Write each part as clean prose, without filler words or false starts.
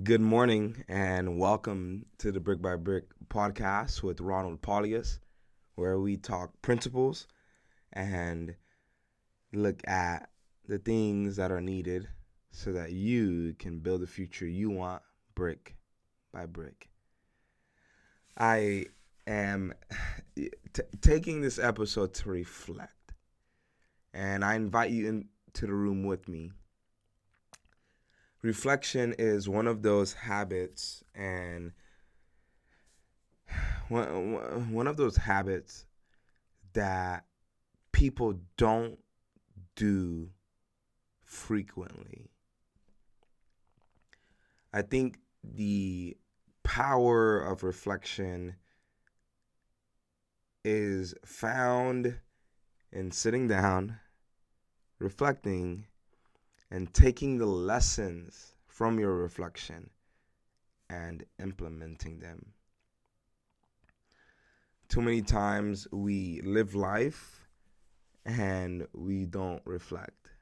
Good morning and welcome to the Brick by Brick podcast with Ronald Paulius, where we talk principles and look at the things that are needed so that you can build the future you want brick by brick. I am taking this episode to reflect, and I invite you into the room with me. Reflection is one of those habits and one of those habits that people don't do frequently. I think the power of reflection is found in sitting down, reflecting, and taking the lessons from your reflection and implementing them. Too many times we live life and we don't reflect.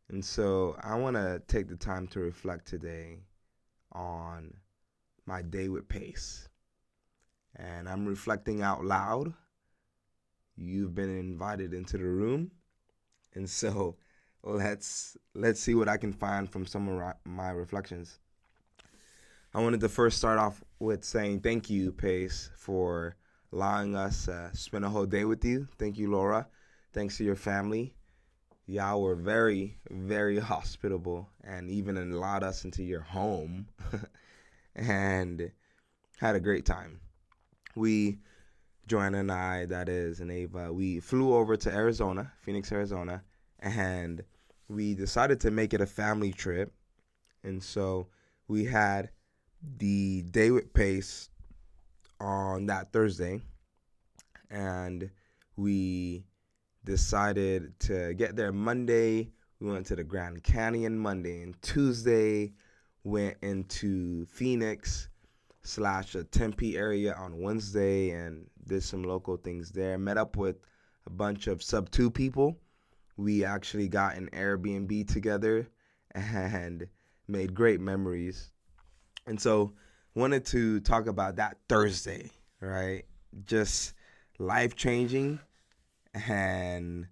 And so I want to take the time to reflect today on my day with Pace. And I'm reflecting out loud. You've been invited into the room. And so let's see what I can find from some of my reflections. I wanted to first start off with saying thank you, Pace, for allowing us to spend a whole day with you. Thank you, Laura. Thanks to your family. Y'all were very, very hospitable and even allowed us into your home and had a great time. We, Joanna and I, that is, and Ava, we flew over to Arizona, Phoenix, Arizona, and we decided to make it a family trip. And so we had the day with Pace on that Thursday, and we decided to get there Monday. We went to the Grand Canyon Monday, and Tuesday went into Phoenix / the Tempe area on Wednesday and did some local things there. Met up with a bunch of sub 2 people. We actually got an Airbnb together and made great memories. And so wanted to talk about that Thursday, right? Just life changing and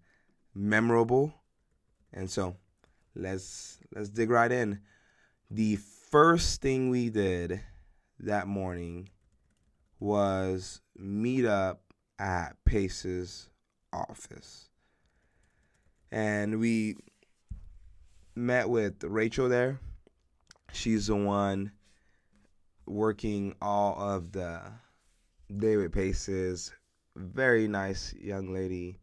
memorable. And so let's dig right in. The first thing we did that morning was meet up at Pace's office. And we met with Rachel there. She's the one working all of the David Pace's. Very nice young lady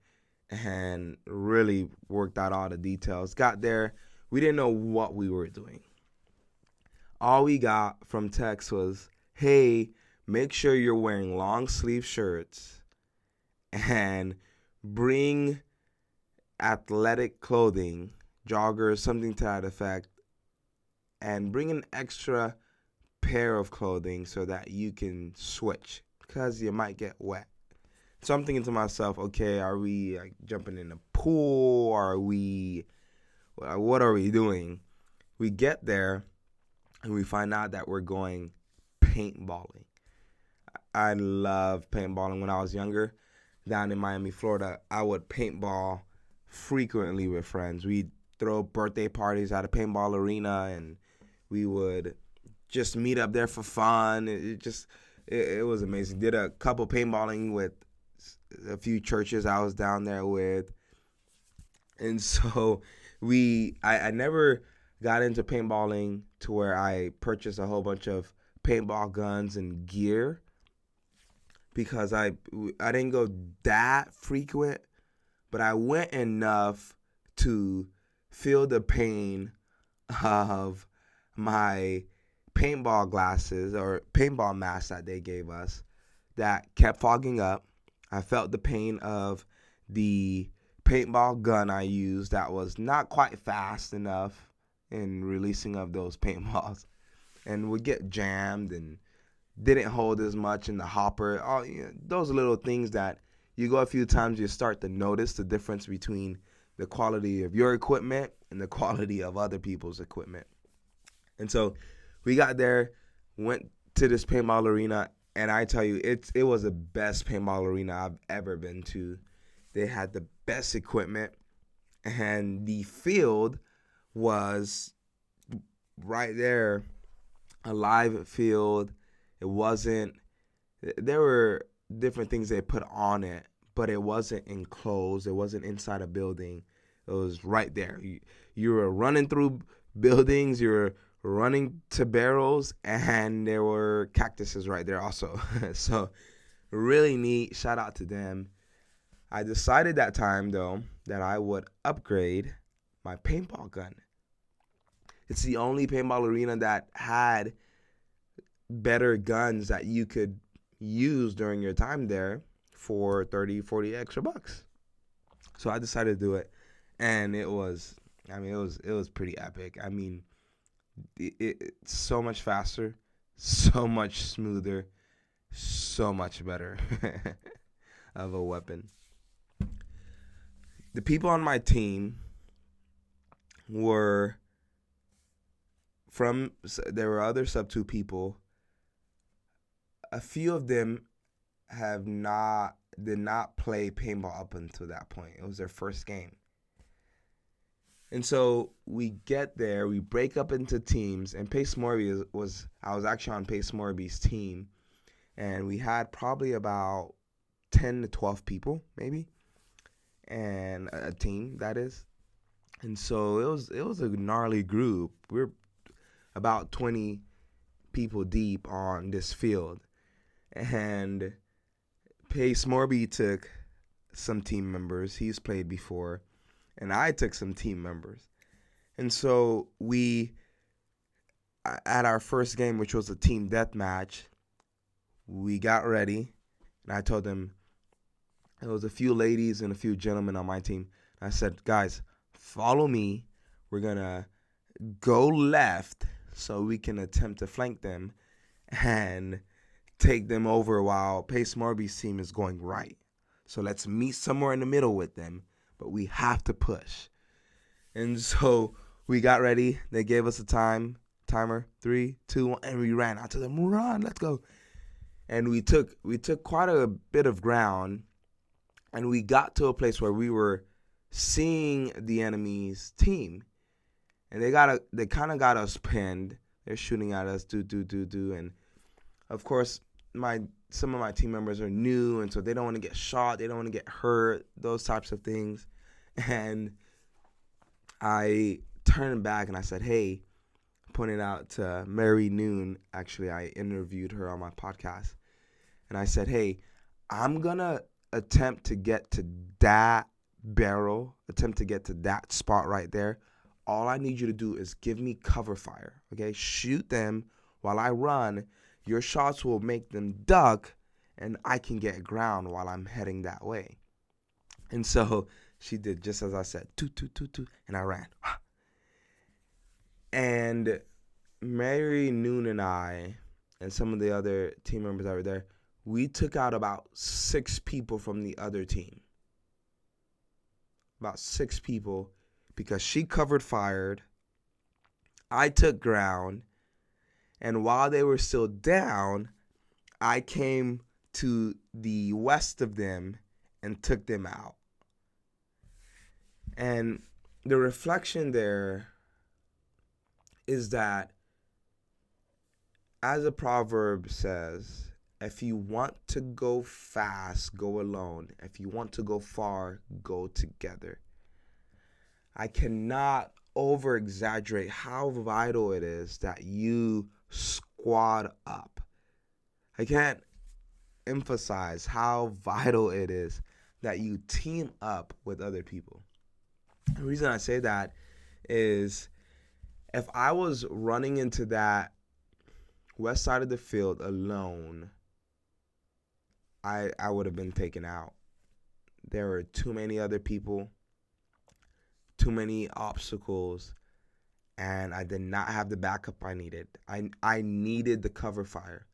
and really worked out all the details. Got there, we didn't know what we were doing. All we got from text was, hey, make sure you're wearing long sleeve shirts and bring athletic clothing, joggers, something to that effect, and bring an extra pair of clothing so that you can switch because you might get wet. So I'm thinking to myself, okay, are we like jumping in the pool? What are we doing? We get there and we find out that we're going paintballing. I love paintballing. When I was younger, down in Miami, Florida, I would paintball frequently with friends. We'd throw birthday parties at a paintball arena and we would just meet up there for fun. It was amazing. Did a couple paintballing with a few churches I was down there with. And so I never got into paintballing to where I purchased a whole bunch of paintball guns and gear because I didn't go that frequent, but I went enough to feel the pain of my paintball glasses or paintball masks that they gave us that kept fogging up. I felt the pain of the paintball gun I used that was not quite fast enough in releasing of those paintballs and would get jammed and didn't hold as much in the hopper. All those little things that you go a few times, you start to notice the difference between the quality of your equipment and the quality of other people's equipment. And so we got there, went to this paintball arena, and I tell you, it was the best paintball arena I've ever been to. They had the best equipment, and the field was right there, a live field. It wasn't. There were different things they put on it, but it wasn't enclosed. It wasn't inside a building. It was right there. You were running through buildings. You were running to barrels, and there were cactuses right there also. So really neat. Shout out to them. I decided that time though that I would upgrade my paintball gun. It's the only paintball arena that had better guns that you could use during your time there for 30, 40 extra bucks. So I decided to do it, and it was pretty epic. I mean, it's so much faster, so much smoother, so much better of a weapon. The people on my team were there were other sub 2 people. A few of them did not play paintball up until that point. It was their first game. And so we get there, we break up into teams, and Pace Morby I was actually on Pace Morby's team, and we had probably about 10 to 12 people, maybe, and a team, that is. And so it was a gnarly group. We're about 20 people deep on this field. And Pace Morby took some team members. He's played before. And I took some team members. And so at our first game, which was a team deathmatch, we got ready. And I told them, there was a few ladies and a few gentlemen on my team. And I said, guys, follow me. We're going to go left so we can attempt to flank them and take them over while Pace Morby's team is going right. So let's meet somewhere in the middle with them, but we have to push. And so we got ready. They gave us a timer, 3, 2, 1, and we ran. I told them, run, let's go. And we took quite a bit of ground, and we got to a place where we were seeing the enemy's team. And they kind of got us pinned. They're shooting at us, do. And of course, some of my team members are new, and so they don't want to get shot. They don't want to get hurt, those types of things. And I turned back and I said, hey, pointed out to Mary Noon. Actually, I interviewed her on my podcast. And I said, hey, I'm going to attempt to get to that barrel, attempt to get to that spot right there. All I need you to do is give me cover fire, okay? Shoot them while I run. Your shots will make them duck, and I can get ground while I'm heading that way. And so she did just as I said, toot, and I ran. And Mary Noon and I and some of the other team members that were there, we took out about 6 people from the other team. About 6 people. Because she covered fired, I took ground, and while they were still down, I came to the west of them and took them out. And the reflection there is that, as a proverb says, if you want to go fast, go alone. If you want to go far, go together. I cannot over-exaggerate how vital it is that you squad up. I can't emphasize how vital it is that you team up with other people. The reason I say that is if I was running into that west side of the field alone, I would have been taken out. There were too many other people, too many obstacles, and I did not have the backup I needed. I needed the cover fire.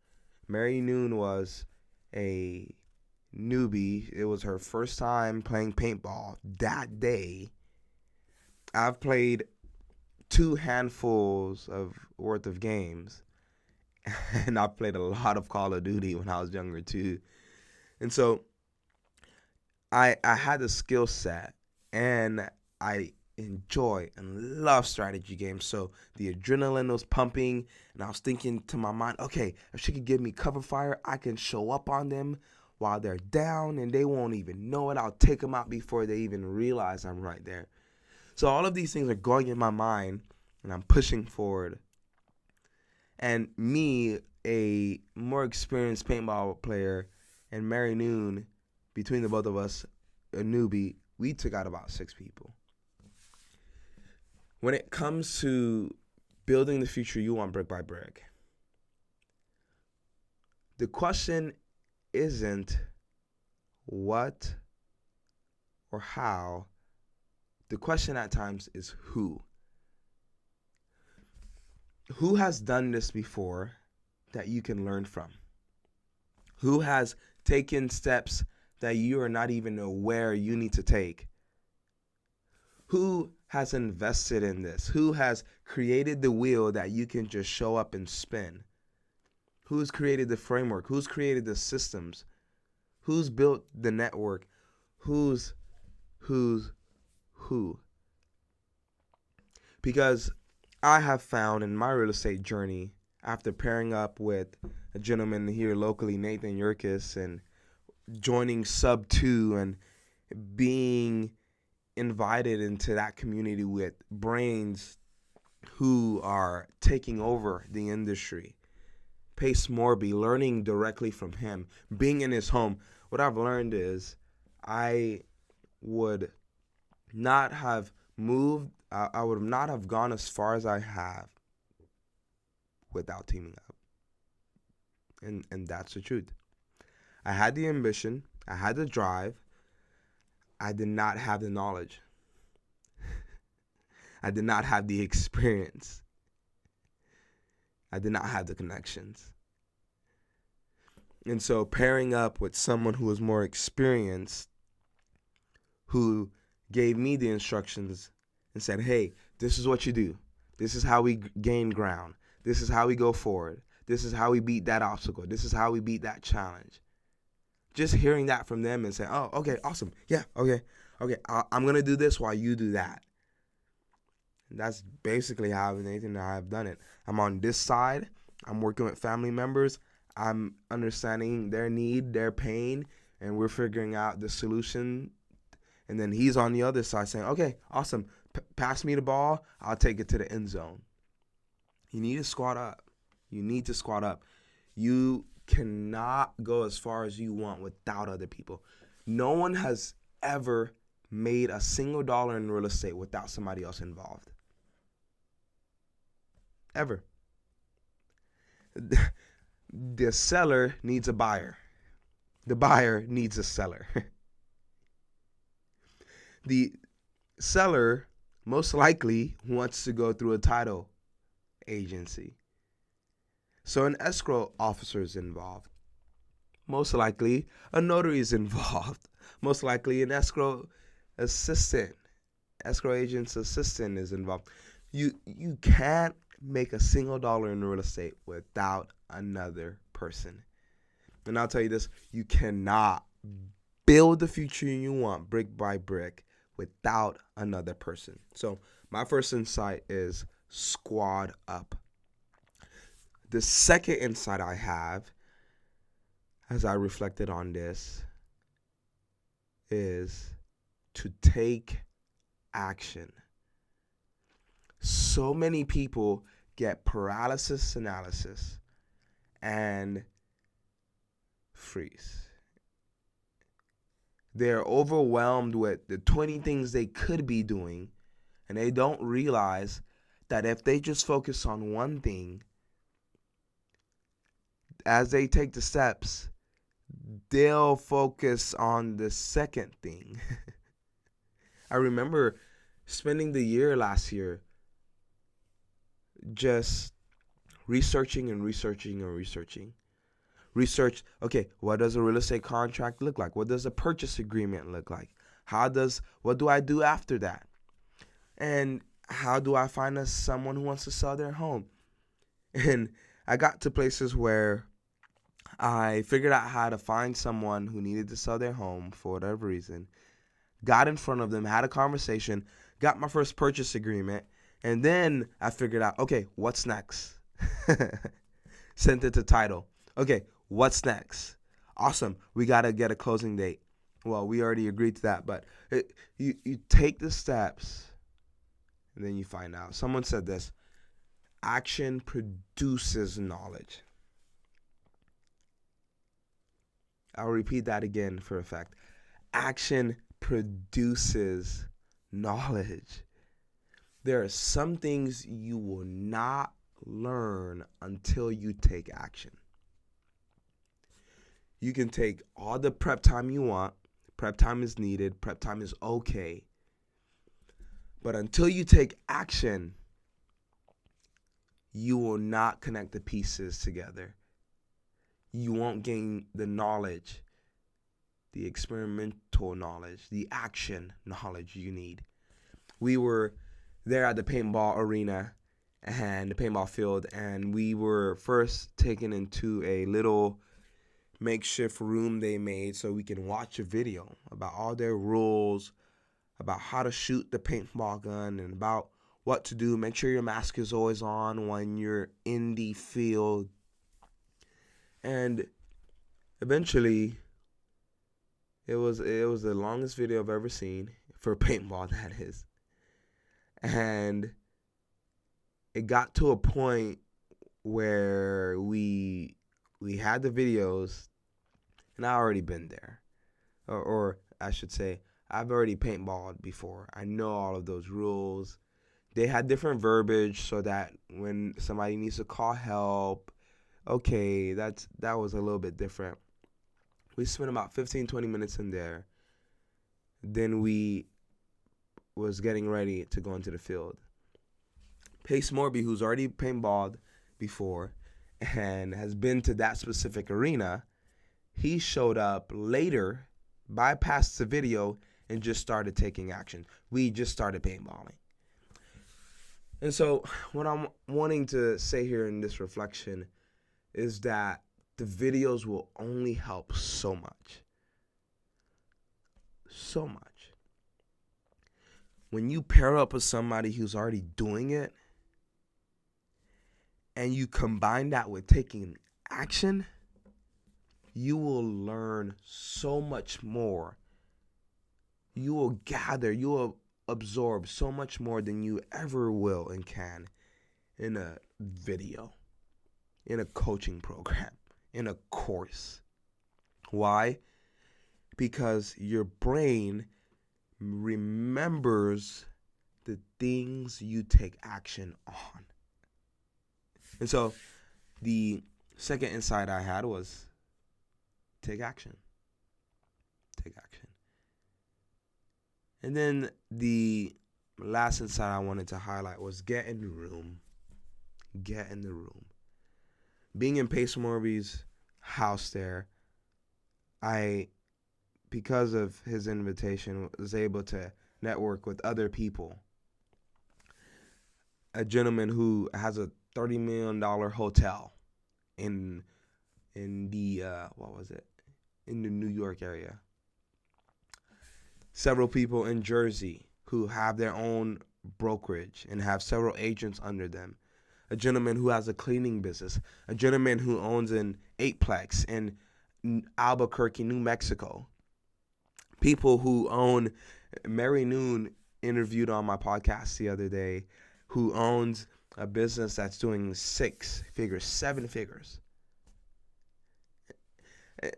Mary Noon was a newbie. It was her first time playing paintball that day. I've played 2 handfuls of worth of games. And I played a lot of Call of Duty when I was younger too. And so I had the skill set, and I enjoy and love strategy games. So the adrenaline was pumping, and I was thinking to my mind, okay, if she could give me cover fire, I can show up on them while they're down and they won't even know it. I'll take them out before they even realize I'm right there. So all of these things are going in my mind, and I'm pushing forward. And me, a more experienced paintball player, and Mary Noon, between the both of us, a newbie, we took out about 6 people. When it comes to building the future you want brick by brick, the question isn't what or how. The question at times is who. Who has done this before that you can learn from? Who has taken steps that you are not even aware you need to take? Who has invested in this? Who has created the wheel that you can just show up and spin? Who's created the framework? Who's created the systems? Who's built the network? Who's who? Because I have found in my real estate journey, after pairing up with a gentleman here locally, Nathan Yurkis, and joining Sub 2 and being invited into that community with brains who are taking over the industry. Pace Morby, learning directly from him, being in his home. What I've learned is I would not have moved, I would not have gone as far as I have without teaming up. And that's the truth. I had the ambition, I had the drive, I did not have the knowledge. I did not have the experience. I did not have the connections. And so pairing up with someone who was more experienced, who gave me the instructions and said, hey, this is what you do. This is how we gain ground. This is how we go forward. This is how we beat that obstacle. This is how we beat that challenge. Just hearing that from them and saying, oh, okay, awesome. Yeah, okay. I'm going to do this while you do that. And that's basically how Nathan and I have done it. I'm on this side. I'm working with family members. I'm understanding their need, their pain, and we're figuring out the solution. And then he's on the other side saying, okay, awesome. Pass me the ball. I'll take it to the end zone. You need to squat up. You cannot go as far as you want without other people. No one has ever made a single dollar in real estate without somebody else involved. Ever. The seller needs a buyer. The buyer needs a seller. The seller most likely wants to go through a title agency. So an escrow officer is involved. Most likely a notary is involved. Most likely an escrow agent's assistant is involved. You can't make a single dollar in real estate without another person. And I'll tell you this, you cannot build the future you want brick by brick without another person. So my first insight is squad up. The second insight I have, as I reflected on this, is to take action. So many people get paralysis analysis and freeze. They're overwhelmed with the 20 things they could be doing, and they don't realize that if they just focus on one thing, as they take the steps, they'll focus on the second thing. I remember spending the year last year just researching. Research, okay, what does a real estate contract look like? What does a purchase agreement look like? What do I do after that? And how do I find someone who wants to sell their home? And I got to places where I figured out how to find someone who needed to sell their home for whatever reason, got in front of them, had a conversation, got my first purchase agreement, and then I figured out, okay, what's next? Sent it to title. Okay, what's next? Awesome. We got to get a closing date. Well, we already agreed to that, but you take the steps and then you find out. Someone said this: action produces knowledge. I'll repeat that again for effect. Action produces knowledge. There are some things you will not learn until you take action. You can take all the prep time you want. Prep time is needed. Prep time is okay. But until you take action, you will not connect the pieces together. You won't gain the knowledge, the experimental knowledge, the action knowledge you need. We were there at the paintball arena and the paintball field, and we were first taken into a little makeshift room they made so we can watch a video about all their rules, about how to shoot the paintball gun, and about what to do. Make sure your mask is always on when you're in the field. And eventually, it was the longest video I've ever seen for paintball, that is. And it got to a point where we had the videos, and I already been there, or I should say, I've already paintballed before. I know all of those rules. They had different verbiage so that when somebody needs to call help, okay, that was a little bit different. We spent about 15-20 minutes in there. Then we was getting ready to go into the field. Pace Morby, who's already paintballed before and has been to that specific arena, he showed up later, bypassed the video, and just started taking action. We just started paintballing. And so what I'm wanting to say here in this reflection is that the videos will only help so much. So much. When you pair up with somebody who's already doing it, and you combine that with taking action, you will learn so much more. You will gather, you will absorb so much more than you ever will and can in a video, in a coaching program, in a course. Why? Because your brain remembers the things you take action on. And so the second insight I had was take action. Take action. And then the last insight I wanted to highlight was get in the room. Get in the room. Being in Pace Morby's house there, because of his invitation, was able to network with other people. A gentleman who has a $30 million hotel in the in the New York area. Several people in Jersey who have their own brokerage and have several agents under them. A gentleman who has a cleaning business. A gentleman who owns an eightplex in Albuquerque, New Mexico. People who own, Mary Noon interviewed on my podcast the other day, who owns a business that's doing 6 figures, 7 figures.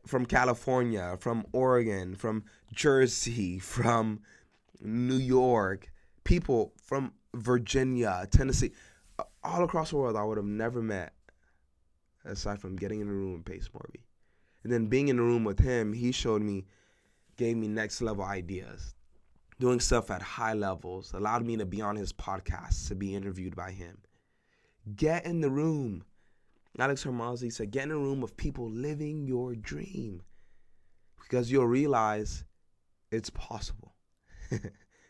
From California, from Oregon, from Jersey, from New York, people from Virginia, Tennessee, all across the world I would have never met aside from getting in the room with Pace Morby. And then being in the room with him, he gave me next level ideas. Doing stuff at high levels, allowed me to be on his podcast, to be interviewed by him. Get in the room. Alex Hermazzi said, get in a room of people living your dream, because you'll realize it's possible.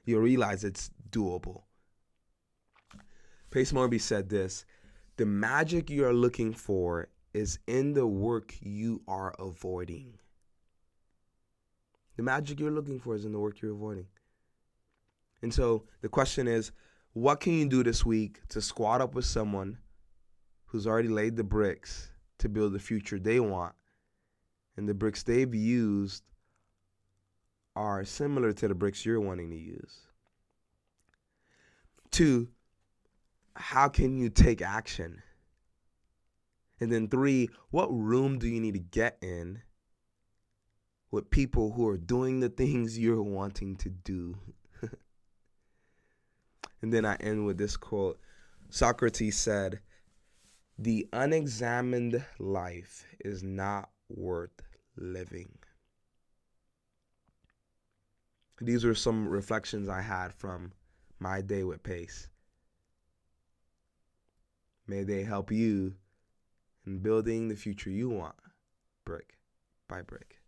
You'll realize it's doable. Pace Morby said this: the magic you are looking for is in the work you are avoiding. The magic you're looking for is in the work you're avoiding. And so the question is, what can you do this week to squat up with someone who's already laid the bricks to build the future they want, and the bricks they've used are similar to the bricks you're wanting to use? 2, how can you take action? And then 3, what room do you need to get in with people who are doing the things you're wanting to do? And then I end with this quote. Socrates said, "The unexamined life is not worth living." These are some reflections I had from my day with Pace. May they help you in building the future you want, brick by brick.